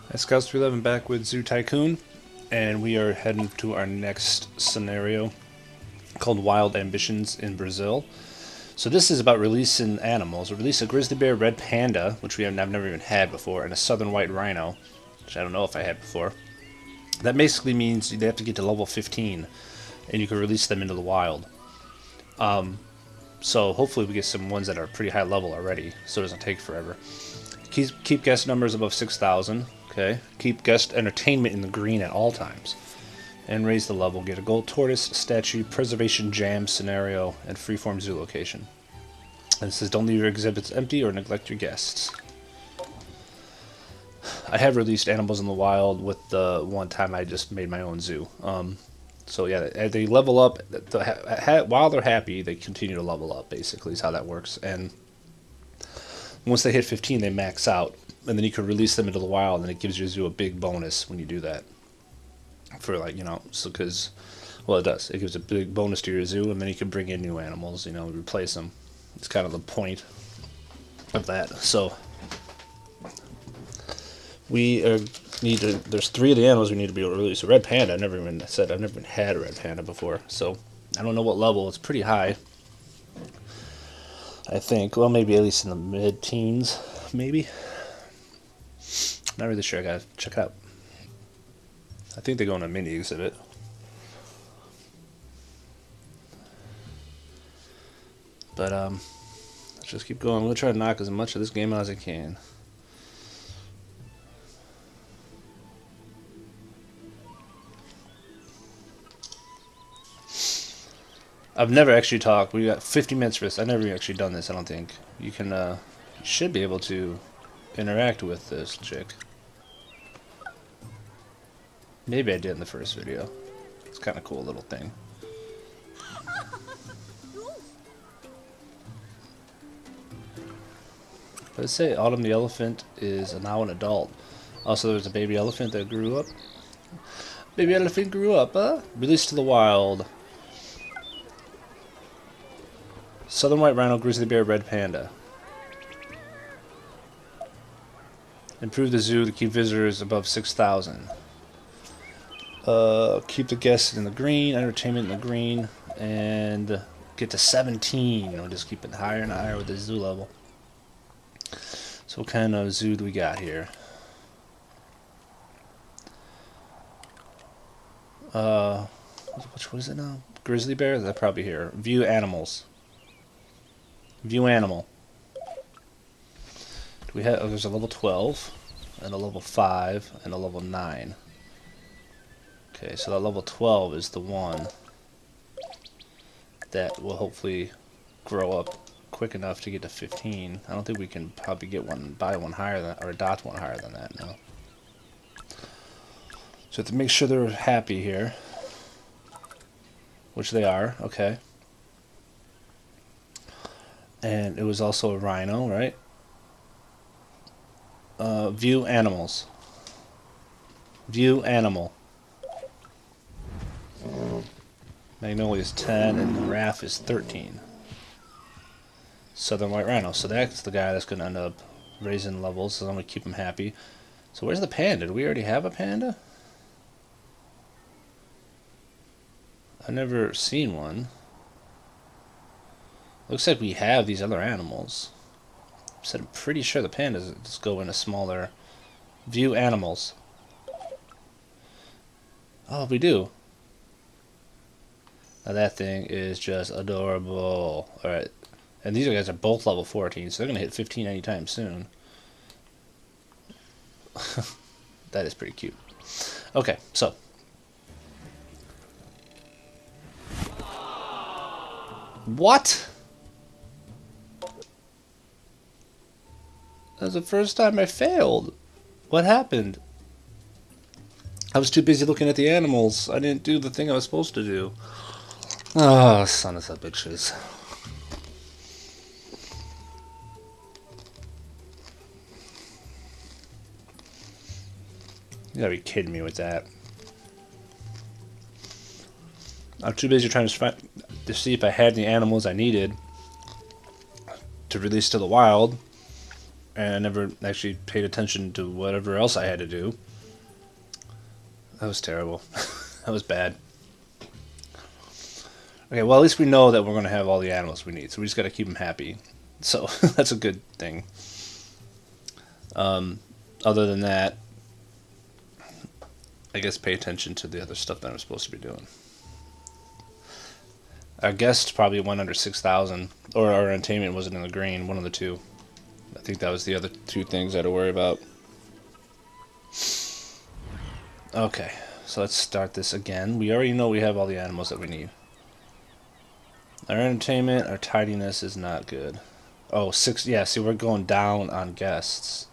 Hi Scouts 311 back with Zoo Tycoon, and we are heading to our next scenario called Wild Ambitions in Brazil. So this is about releasing animals. We release a grizzly bear, red panda, which I've never even had before, and a southern white rhino, which I don't know if I had before. That basically means they have to get to level 15, and you can release them into the wild. So hopefully we get some ones that are pretty high level already, so it doesn't take forever. Keep guest numbers above 6,000. Okay. Keep guest entertainment in the green at all times. And raise the level. Get a gold tortoise, statue, preservation jam scenario, and freeform zoo location. And it says don't leave your exhibits empty or neglect your guests. I have released animals in the wild with the one time I just made my own zoo. So yeah, they level up. While they're happy, they continue to level up, basically, is how that works. And once they hit 15, they max out. And then you can release them into the wild, and it gives your zoo a big bonus when you do that. For, like, so because, well, it does. It gives a big bonus to your zoo, and then you can bring in new animals, replace them. It's kind of the point of that. So, there's 3 of the animals we need to be able to release. A red panda, I've never even had a red panda before, so I don't know what level. It's pretty high, I think. Well, maybe at least in the mid-teens, maybe. Not really sure. I gotta check it out. I think they go on a mini exhibit. But let's just keep going. I'm gonna try to knock as much of this game out as I can. I've never actually talked. We got 50 minutes for this. I've never actually done this. I don't think you can. You should be able to interact with this chick. Maybe I did in the first video. It's kind of cool little thing. Let's say Autumn the elephant is now an adult. Also, there's a baby elephant that grew up. Baby elephant grew up, huh? Released to the wild. Southern white rhino, grizzly bear, red panda. Improve the zoo to keep visitors above 6,000. Keep the guests in the green, entertainment in the green, and get to 17. We'll just keep it higher and higher with the zoo level. So what kind of zoo do we got here? What is it now? Grizzly bear? That's probably here. View animals. View animal. Do we have? Oh, there's a level 12, and a level 5, and a level 9. Okay, so that level 12 is the one that will hopefully grow up quick enough to get to 15. I don't think we can probably buy one higher than, or adopt one higher than that, no. So we have to make sure they're happy here. Which they are, okay. And it was also a rhino, right? View animals. View animal. Magnolia is 10 and Raph is 13. Southern white rhino. So that's the guy that's going to end up raising levels, so I'm going to keep him happy. So where's the panda? Do we already have a panda? I've never seen one. Looks like we have these other animals. So I'm pretty sure the pandas just go in a smaller view animals. Oh, we do. Now that thing is just adorable. Alright. And these guys are both level 14, so they're going to hit 15 anytime soon. That is pretty cute. Okay, so. What? That was the first time I failed. What happened? I was too busy looking at the animals. I didn't do the thing I was supposed to do. Oh, son of a bitches. You gotta be kidding me with that. I'm too busy trying to see if I had any animals I needed to release to the wild. and I never actually paid attention to whatever else I had to do. That was terrible. That was bad. Okay, well, at least we know that we're going to have all the animals we need, so we just got to keep them happy. So that's a good thing. Other than that, I guess pay attention to the other stuff that I'm supposed to be doing. Our guest probably went under 6,000, or our entertainment wasn't in the green, one of the two. I think that was the other two things I had to worry about. Okay, so let's start this again. We already know we have all the animals that we need. Our entertainment, our tidiness is not good. Oh, 6, yeah, see, we're going down on guests.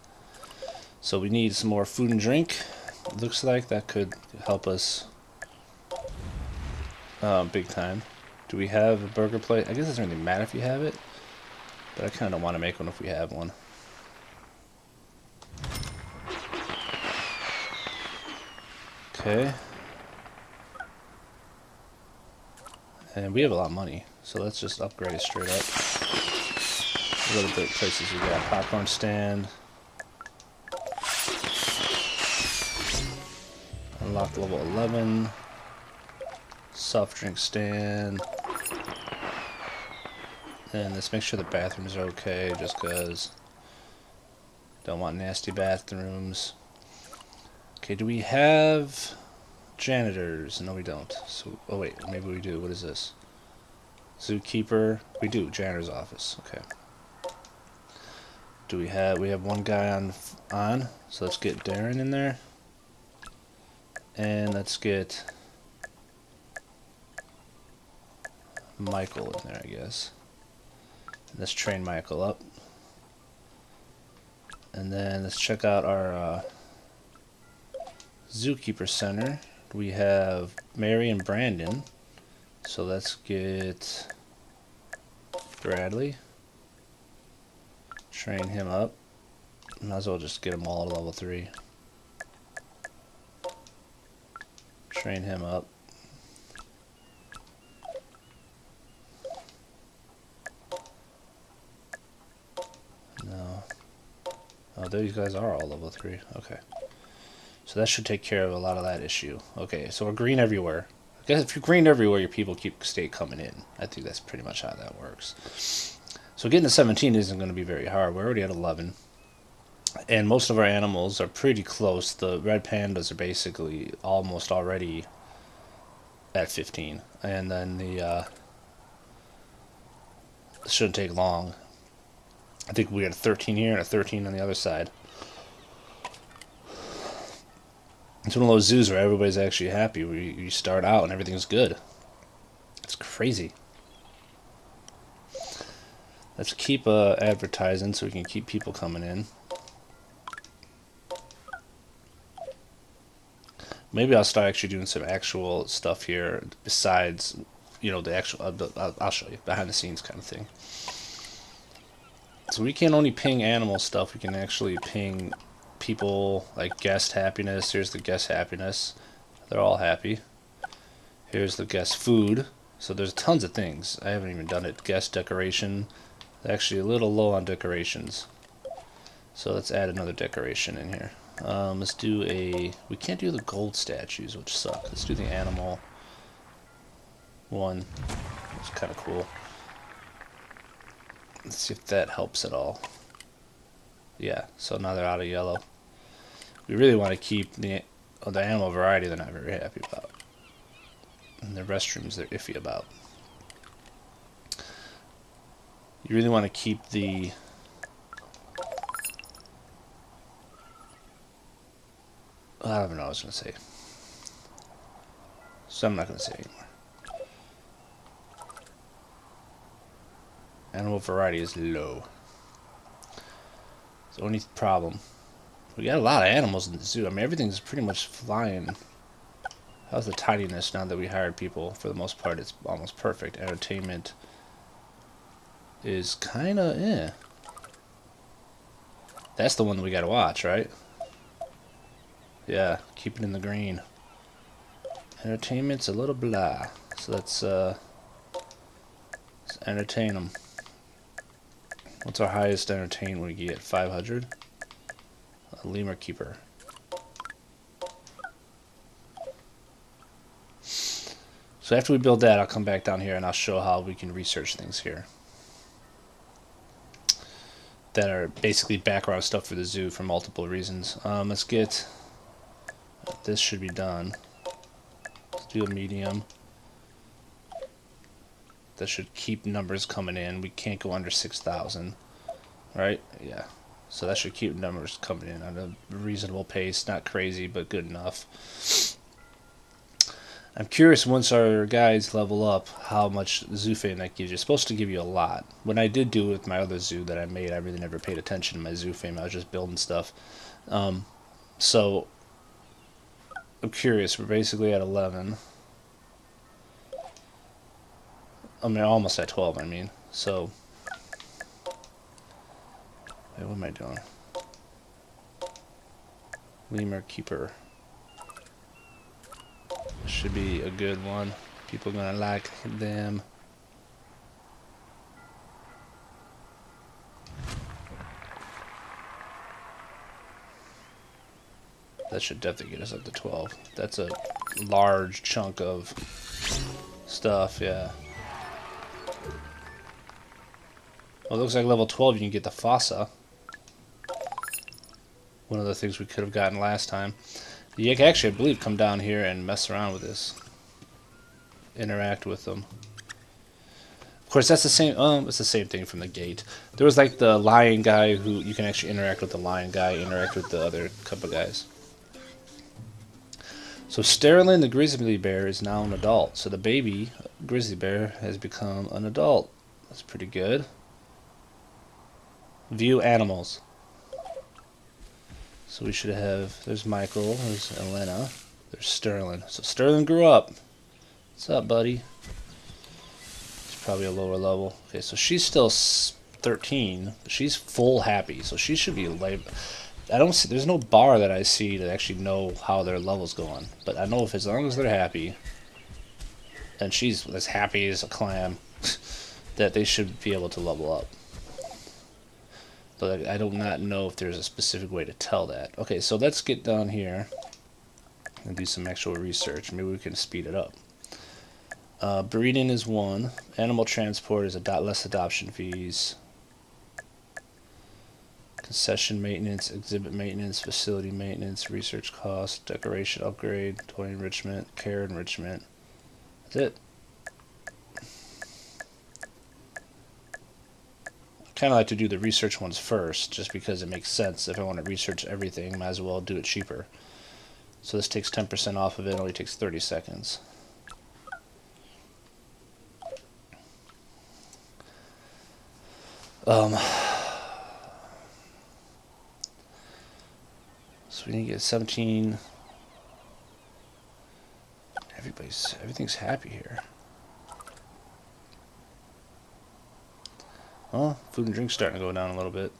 So we need some more food and drink. Looks like that could help us big time. Do we have a burger plate? I guess it doesn't really matter if you have it, but I kind of don't want to make one if we have one. Okay. And we have a lot of money, so let's just upgrade it straight up. What other places we got? Popcorn stand. Unlock level 11. Soft drink stand. And let's make sure the bathrooms are okay, just because don't want nasty bathrooms. Okay, do we have janitors? No, we don't. So, oh wait, maybe we do. What is this? Zookeeper. We do. Janitor's office. Okay. Do we have? We have one guy on. So let's get Darren in there. And let's get Michael in there, I guess. And let's train Michael up. And then let's check out our Zookeeper Center. We have Mary and Brandon. So let's get Bradley. Train him up. Might as well just get them all to level 3. Train him up. No. Oh, these guys are all level 3. Okay. So that should take care of a lot of that issue. Okay, so we're green everywhere. I guess if you're green everywhere, your people stay coming in. I think that's pretty much how that works. So getting to 17 isn't going to be very hard. We're already at 11. And most of our animals are pretty close. The red pandas are basically almost already at 15. And then the it shouldn't take long. I think we got a 13 here and a 13 on the other side. It's one of those zoos where everybody's actually happy. You start out and everything's good. It's crazy. Let's keep advertising so we can keep people coming in. Maybe I'll start actually doing some actual stuff here besides, you know, the actual. I'll show you behind the scenes kind of thing. So we can't only ping animal stuff. We can actually ping people like guest happiness. Here's the guest happiness. They're all happy. Here's the guest food. So there's tons of things. I haven't even done it. Guest decoration. Actually a little low on decorations. So let's add another decoration in here. Let's do a... We can't do the gold statues, which suck. Let's do the animal one. It's kind of cool. Let's see if that helps at all. Yeah, so now they're out of yellow. We really want to keep the animal variety they're not very happy about. And the restrooms they're iffy about. You really want to keep the... I don't know what I was going to say. So I'm not going to say anymore. Animal variety is low. It's the only problem. We got a lot of animals in the zoo. I mean, everything's pretty much flying. How's the tidiness now that we hired people? For the most part, it's almost perfect. Entertainment is kind of, eh. That's the one that we got to watch, right? Yeah, keep it in the green. Entertainment's a little blah. So let's entertain them. What's our highest entertain we get? 500? A lemur keeper. So after we build that, I'll come back down here and I'll show how we can research things here. That are basically background stuff for the zoo for multiple reasons. Let's get... This should be done. Let's do a medium. That should keep numbers coming in. We can't go under 6,000. Right? Yeah. So that should keep numbers coming in at a reasonable pace. Not crazy, but good enough. I'm curious, once our guys level up, how much zoo fame that gives you. It's supposed to give you a lot. When I did do it with my other zoo that I made, I really never paid attention to my zoo fame. I was just building stuff. So, I'm curious. We're basically at 11. I mean, almost at 12, I mean. So, wait, what am I doing? Lemur Keeper. Should be a good one. People are gonna like them. That should definitely get us up to 12. That's a large chunk of stuff, yeah. Well, it looks like level 12 you can get the fossa. One of the things we could have gotten last time. You can actually, I believe, come down here and mess around with this. Interact with them. Of course, that's the same. It's the same thing from the gate. There was like the lion guy who you can actually interact with the lion guy, interact with the other couple guys. So Sterling, the grizzly bear, is now an adult. So the baby grizzly bear has become an adult. That's pretty good. View animals. So we should have, there's Michael, there's Elena, there's Sterling. So Sterling grew up. What's up, buddy? She's probably a lower level. Okay, so she's still 13. She's full happy, so she should be like, I don't see, there's no bar that I see to actually know how their level's going. But I know if as long as they're happy, and she's as happy as a clam, that they should be able to level up. But I do not know if there's a specific way to tell that. Okay, so let's get down here and do some actual research. Maybe we can speed it up. Breeding is 1. Animal transport is less adoption fees. Concession maintenance, exhibit maintenance, facility maintenance, research costs, decoration upgrade, toy enrichment, care enrichment. That's it. Kind of like to do the research ones first, just because it makes sense. If I want to research everything, might as well do it cheaper. So this takes 10% off of it, only takes 30 seconds. So we need to get 17. Everything's happy here. Well, food and drink's starting to go down a little bit.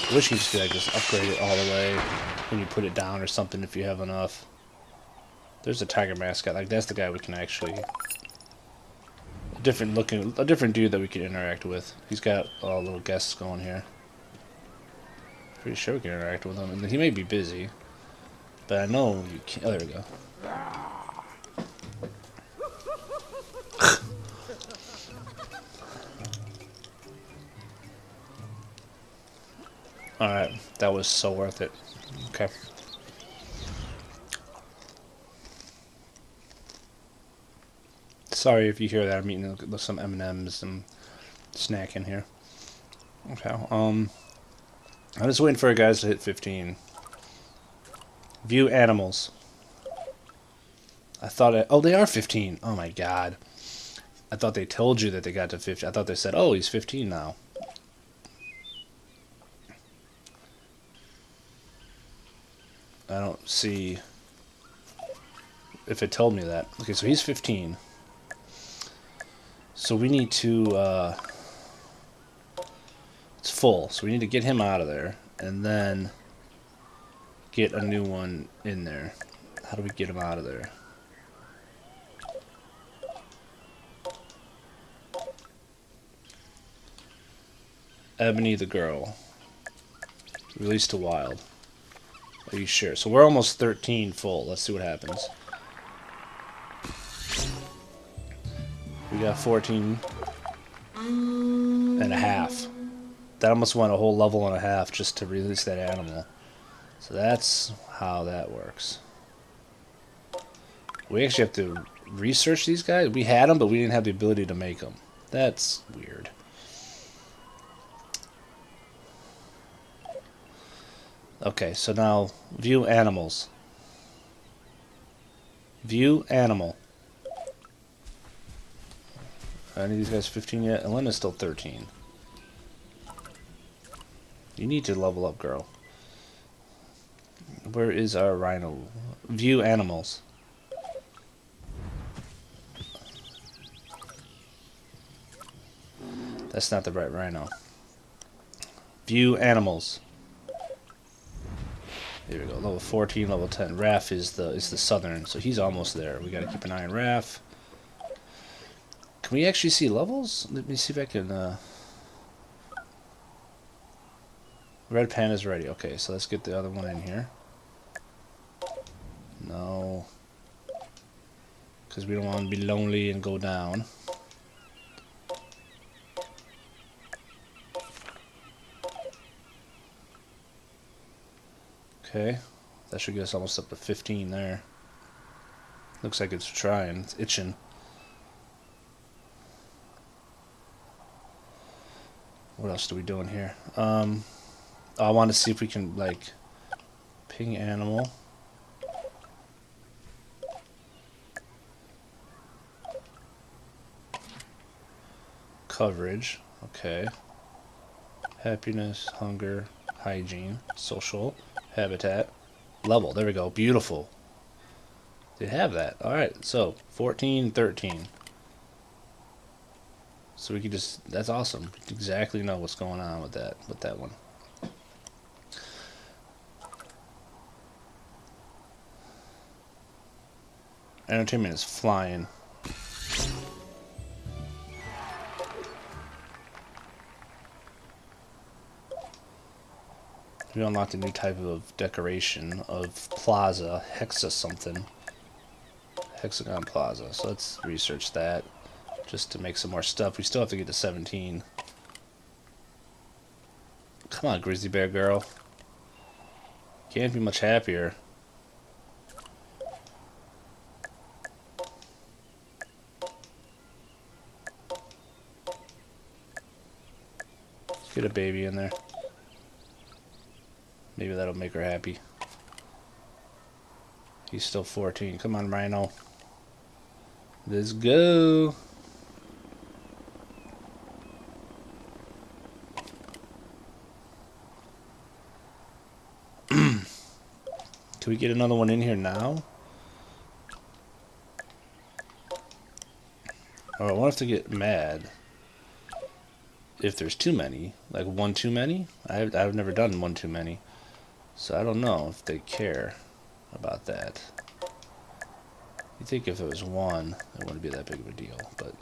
I wish you could just upgrade it all the way when you put it down or something if you have enough. There's a tiger mascot. Like, that's the guy we can actually... A different dude that we can interact with. He's got all little guests going here. Pretty sure we can interact with him. And he may be busy, but I know you can. Oh, there we go. Alright, that was so worth it. Okay. Sorry if you hear that. I'm eating some M&Ms and snacking here. Okay, I'm just waiting for you guys to hit 15. View animals. I thought oh, they are 15. Oh my god. I thought they told you that they got to 15. I thought they said, oh, he's 15 now. I don't see if it told me that. Okay, so he's 15. So we need to full, so we need to get him out of there, and then get a new one in there. How do we get him out of there? Ebony the girl. Released to wild. Are you sure? So we're almost 13 full. Let's see what happens. We got 14 and a half. That almost went a whole level and a half just to release that animal. So that's how that works. We actually have to research these guys. We had them, but we didn't have the ability to make them. That's weird. Okay, so now view animals. View animal. Are any of these guys 15 yet? Elena's still 13. You need to level up, girl. Where is our rhino? View animals. That's not the right rhino. View animals. There we go. Level 14, level 10. Raph is the southern, so he's almost there. We gotta keep an eye on Raph. Can we actually see levels? Let me see if I can. Red Panda's ready. Okay, so let's get the other one in here. No. Because we don't want to be lonely and go down. Okay. That should get us almost up to 15 there. Looks like it's trying. It's itching. What else are we doing here? I want to see if we can, like, ping animal. Coverage. Okay. Happiness, hunger, hygiene, social, habitat, level. There we go. Beautiful. They have that. Alright, so 14, 13. So we can just, that's awesome. Exactly know what's going on with that one. Entertainment is flying. We unlocked a new type of decoration of plaza, hexa something. Hexagon plaza. So let's research that just to make some more stuff. We still have to get to 17. Come on, grizzly bear girl. Can't be much happier. Let's get a baby in there. Maybe that'll make her happy. He's still 14. Come on, Rhino. Let's go. Can we get another one in here now? Oh, I wonder if to get mad if there's too many. Like one too many? I've never done one too many. So I don't know if they care about that. You'd think if it was one, it wouldn't be that big of a deal, but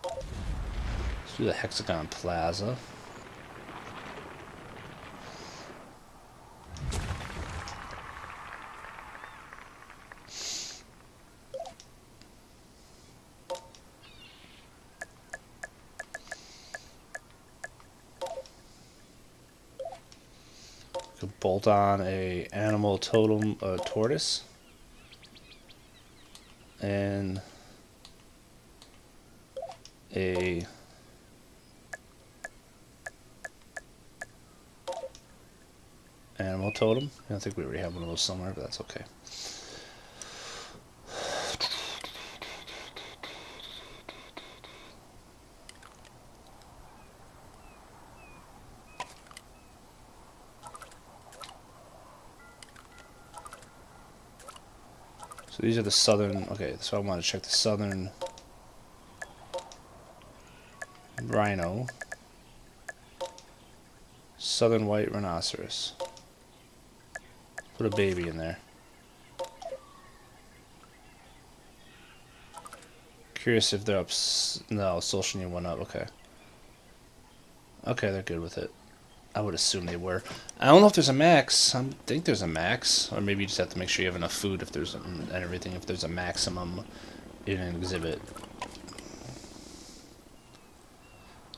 let's do the Hexagon Plaza. Could bolt on a animal totem tortoise and a animal totem. I think we already have one of those somewhere, but that's okay. So these are the southern, okay, so I want to check the southern. rhino, southern white rhinoceros. Put a baby in there. Curious if they're up. No, social need went up. Okay. Okay, they're good with it. I would assume they were. I don't know if there's a max. I think there's a max, or maybe you just have to make sure you have enough food if there's and everything. If there's a maximum in an exhibit,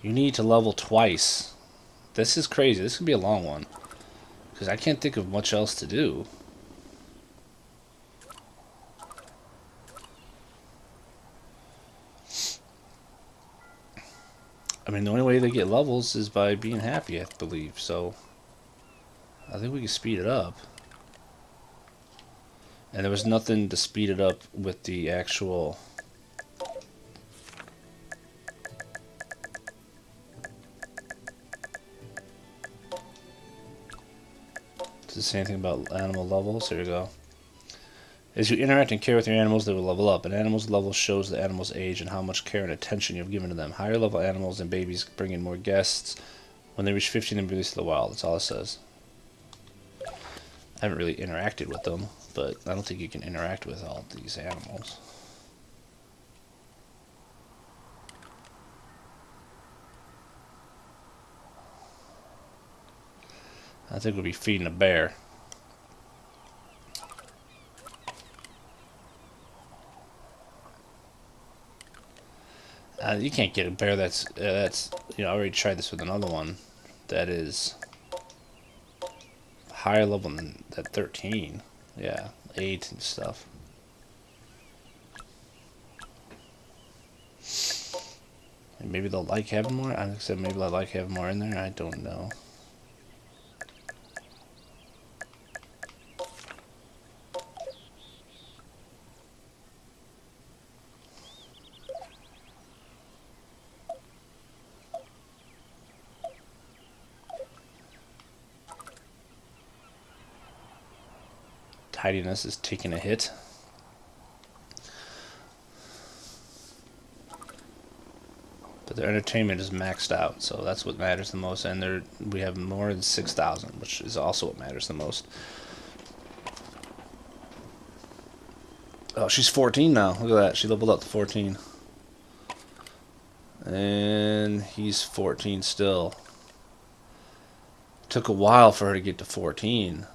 you need to level twice. This is crazy. This could be a long one because I can't think of much else to do. I mean, the only way they get levels is by being happy, I believe. So I think we can speed it up. And there was nothing to speed it up with the actual... Does it say anything about animal levels? Here we go. As you interact and care with your animals, they will level up. An animal's level shows the animal's age and how much care and attention you have given to them. Higher level animals and babies bring in more guests. When they reach 15, they release to the wild. That's all it says. I haven't really interacted with them, but I don't think you can interact with all these animals. I think we'll be feeding a bear. You can't get a bear that's you know, I already tried this with another one that is higher level than that 13. Yeah, 8 and stuff. And maybe they'll like having more. I said maybe they'll like having more in there. I don't know. Tidiness is taking a hit. But their entertainment is maxed out, so that's what matters the most. And we have more than 6,000, which is also what matters the most. Oh, she's 14 now. Look at that. She leveled up to 14. And he's 14 still. Took a while for her to get to 14.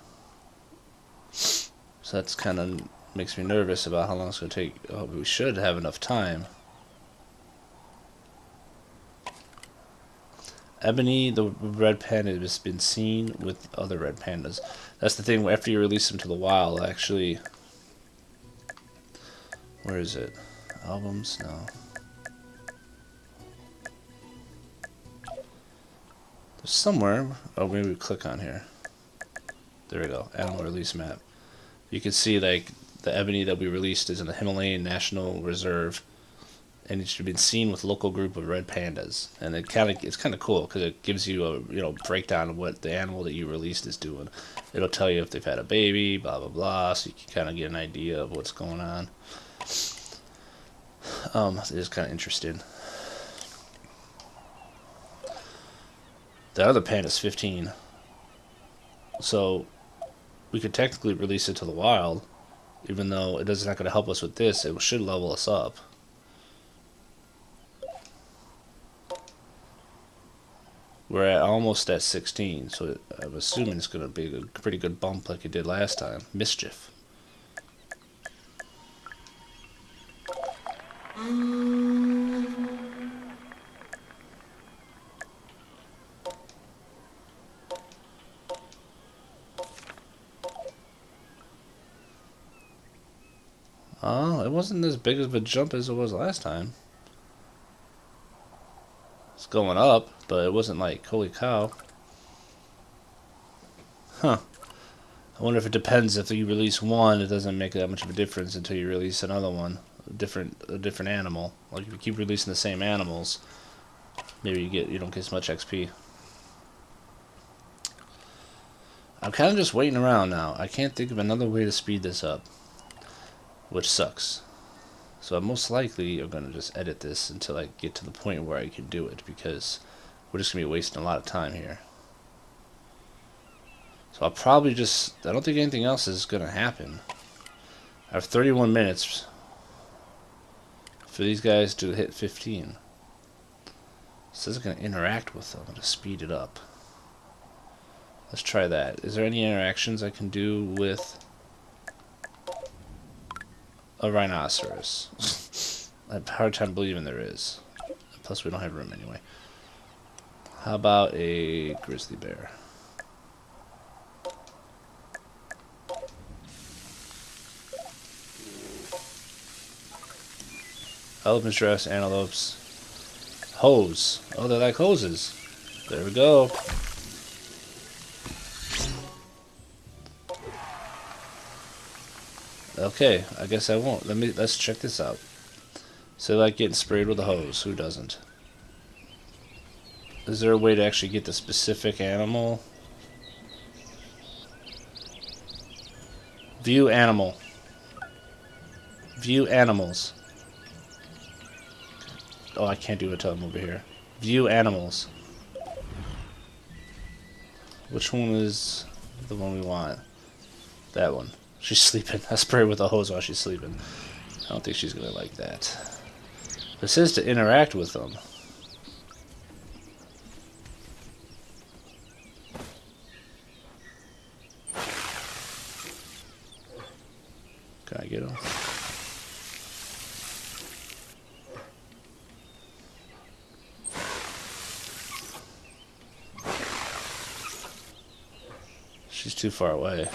So that's kind of makes me nervous about how long it's going to take. Oh, but we should have enough time. Ebony, the red panda, has been seen with other red pandas. That's the thing, after you release them to the wild, actually... Where is it? Albums? No. There's somewhere... Oh, maybe we click on here. There we go. Animal release map. You can see, like, the ebony that we released is in the Himalayan National Reserve, and it's been seen with local group of red pandas. And it's kind of cool because it gives you a breakdown of what the animal that you released is doing. It'll tell you if they've had a baby, blah blah blah, so you can kind of get an idea of what's going on. It is kind of interesting. The other panda's 15, so we could technically release it to the wild, even though it is not going to help us with this. It should level us up. We're almost at 16, so I'm assuming it's going to be a pretty good bump like it did last time. Mischief. Oh, it wasn't as big of a jump as it was last time. It's going up, but it wasn't like, holy cow. Huh. I wonder if it depends. If you release one, it doesn't make that much of a difference until you release another one. A different animal. Like if you keep releasing the same animals, maybe you don't get as much XP. I'm kind of just waiting around now. I can't think of another way to speed this up, which sucks. So I'm most likely I'm gonna just edit this until I get to the point where I can do it, because we're just gonna be wasting a lot of time here. So I'll probably just, I don't think anything else is gonna happen. I have 31 minutes for these guys to hit 15. So this is gonna interact with them to speed it up. Let's try that. Is there any interactions I can do with a rhinoceros? I have a hard time believing there is. Plus we don't have room anyway. How about a grizzly bear? Elephants, giraffes, antelopes. Hose. Oh, they're like hoses. There we go. Okay, I guess I won't. Let's check this out. So they like getting sprayed with a hose. Who doesn't? Is there a way to actually get the specific animal? View animal. View animals. Oh, I can't do it till I'm over here. View animals. Which one is the one we want? That one. She's sleeping. I spray her with a hose while she's sleeping. I don't think she's gonna like that. It says to interact with them. Can I get him? She's too far away.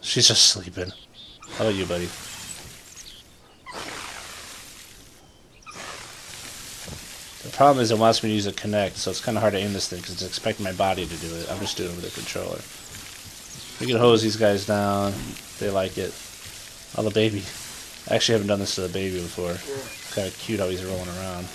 She's just sleeping. How about you, buddy? The problem is it wants me to use a kinect, so it's kind of hard to aim this thing because it's expecting my body to do it. I'm just doing it with a controller. We can hose these guys down. They like it. Oh, the baby. I actually haven't done this to the baby before. It's kind of cute how he's rolling around.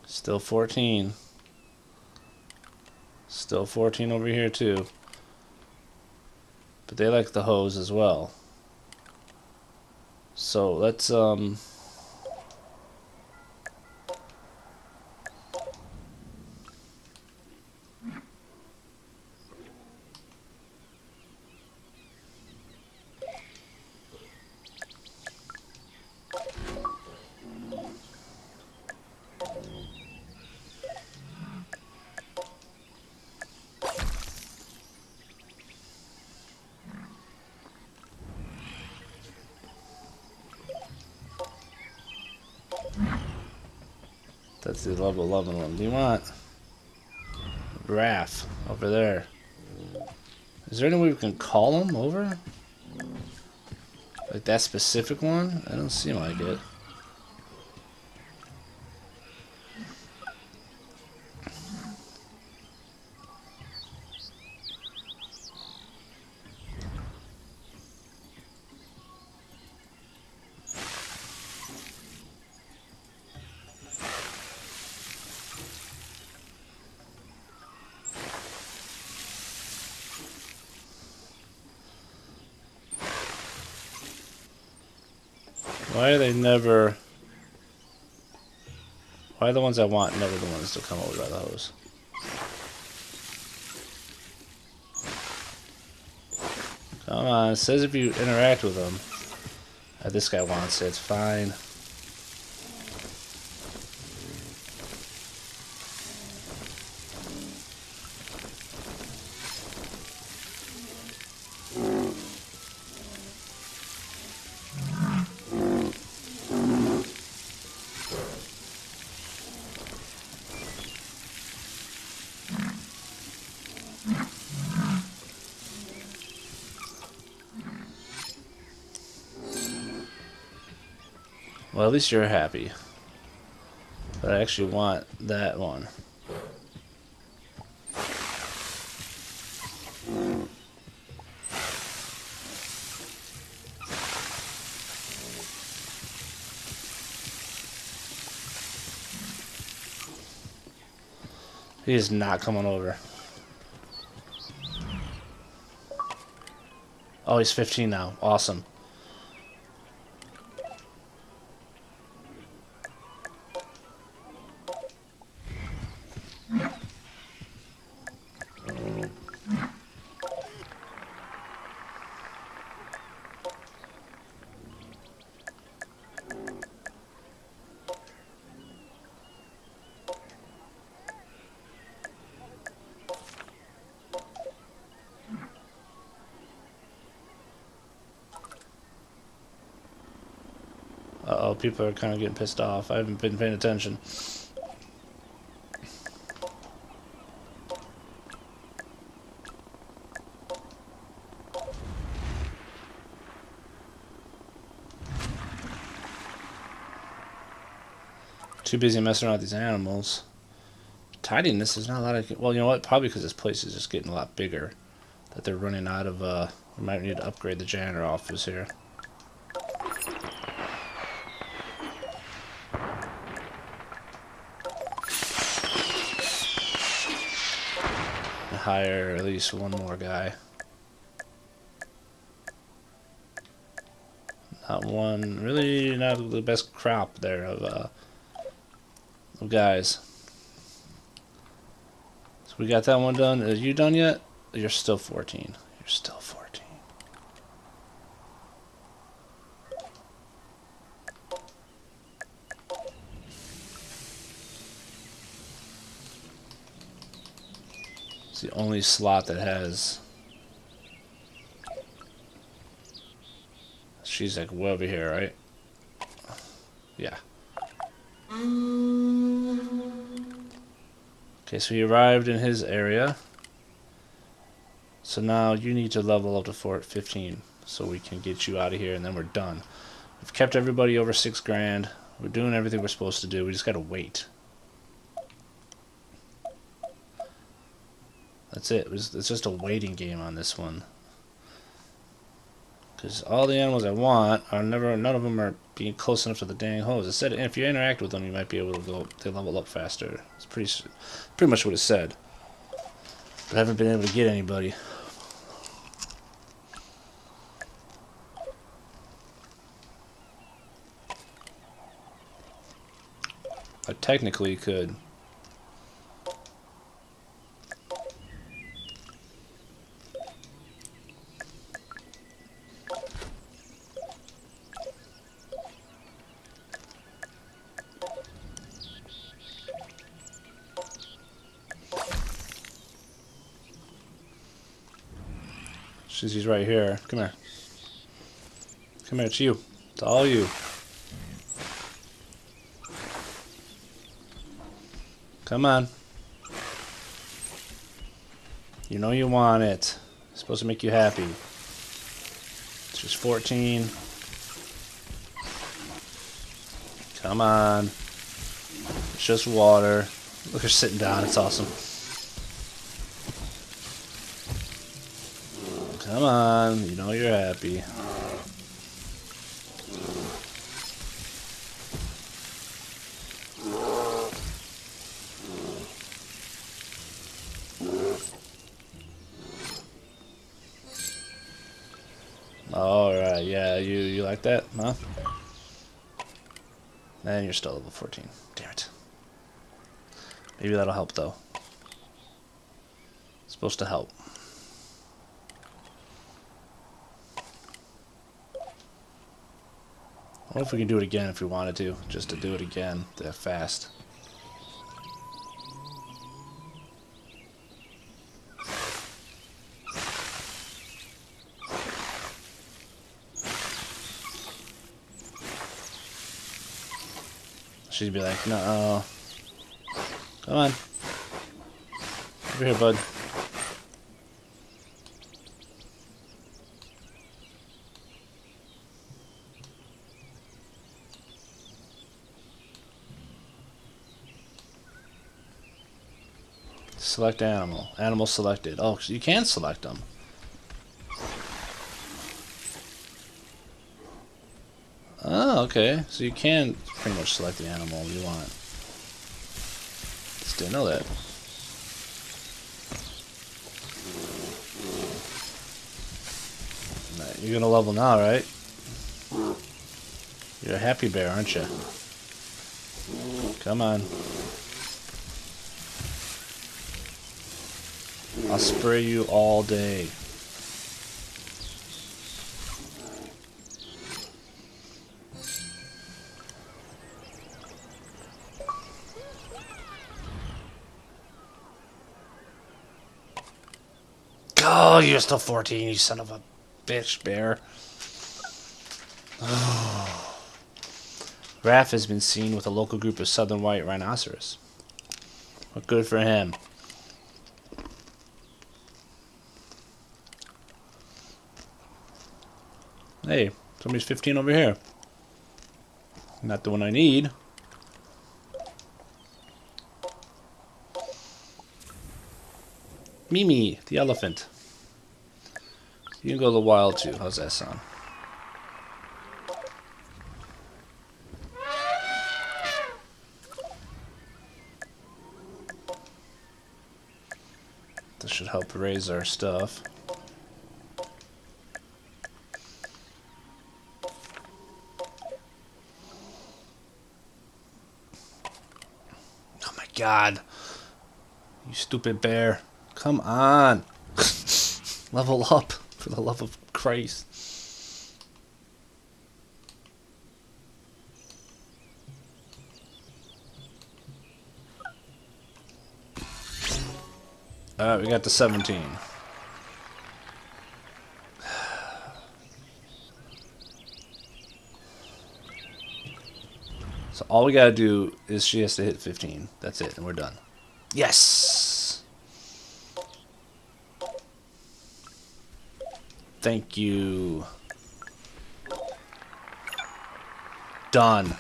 Still 14. Still 14 over here too. But they like the hose as well. So let's that's the level 11 one. Do you want Raph over there? Is there any way we can call him over? Like that specific one? I don't seem like it. Why are they never... Why are the ones I want never the ones to come over by the hose? Come on, it says if you interact with them. This guy wants it, it's fine. Well, at least you're happy. But I actually want that one. He is not coming over. Oh, he's 15 now. Awesome. Uh-oh, people are kind of getting pissed off. I haven't been paying attention. Too busy messing around with these animals. Tidiness is not a lot of... Well, you know what? Probably because this place is just getting a lot bigger. That they're running out of... We might need to upgrade the janitor office here. Hire at least one more guy. Not one... Really not the best crop there of guys. So we got that one done. Are you done yet? You're still 14. You're still 14. It's the only slot that has... She's like way over here, right? Yeah. Okay, so he arrived in his area. So now you need to level up to 15 so we can get you out of here and then we're done. We've kept everybody over 6 grand. We're doing everything we're supposed to do. We just gotta wait. That's it. It's just a waiting game on this one. Because all the animals I want are none of them are being close enough to the dang hose. It said if you interact with them, you might be able to go. They level up faster. It's pretty much what it said. But I haven't been able to get anybody. I technically could. She's right here. Come here. Come here, it's you. It's all you. Come on. You know you want it. It's supposed to make you happy. It's just 14. Come on. It's just water. Look, her sitting down. It's awesome. Come on. You know you're happy. Alright, yeah, you like that, huh? And you're still level 14. Damn it. Maybe that'll help, though. It's supposed to help. I wonder if we can do it again if we wanted to. Just to do it again that fast. She'd be like, no. Come on. Over here, bud. Select animal. Animal selected. Oh, you can select them. Oh, okay. So you can pretty much select the animal you want. Just didn't know that. You're gonna level now, right? You're a happy bear, aren't you? Come on. I'll spray you all day. Oh, you're still 14, you son of a bitch, bear. Raph has been seen with a local group of southern white rhinoceros. Well, good for him. Hey, somebody's 15 over here. Not the one I need. Mimi, the elephant. You can go to the wild too. How's that sound? This should help raise our stuff. Oh my god. You stupid bear. Come on. Level up, for the love of Christ. Alright, we got to 17. So all we gotta do is she has to hit 15. That's it, and we're done. Yes! Thank you. Done.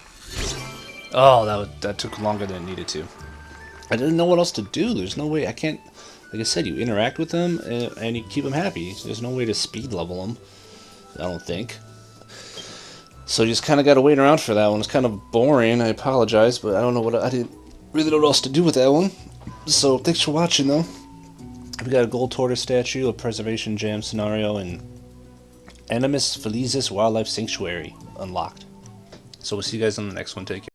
Oh, that took longer than it needed to. I didn't know what else to do. There's no way. I can't. Like I said, you interact with them and you keep them happy. There's no way to speed level them. I don't think. So you just kind of got to wait around for that one. It's kind of boring. I apologize, but I don't know what I didn't really know what else to do with that one. So thanks for watching, though. We got a gold tortoise statue, a preservation jam scenario, and Animus Felicis Wildlife Sanctuary unlocked. So we'll see you guys on the next one. Take care.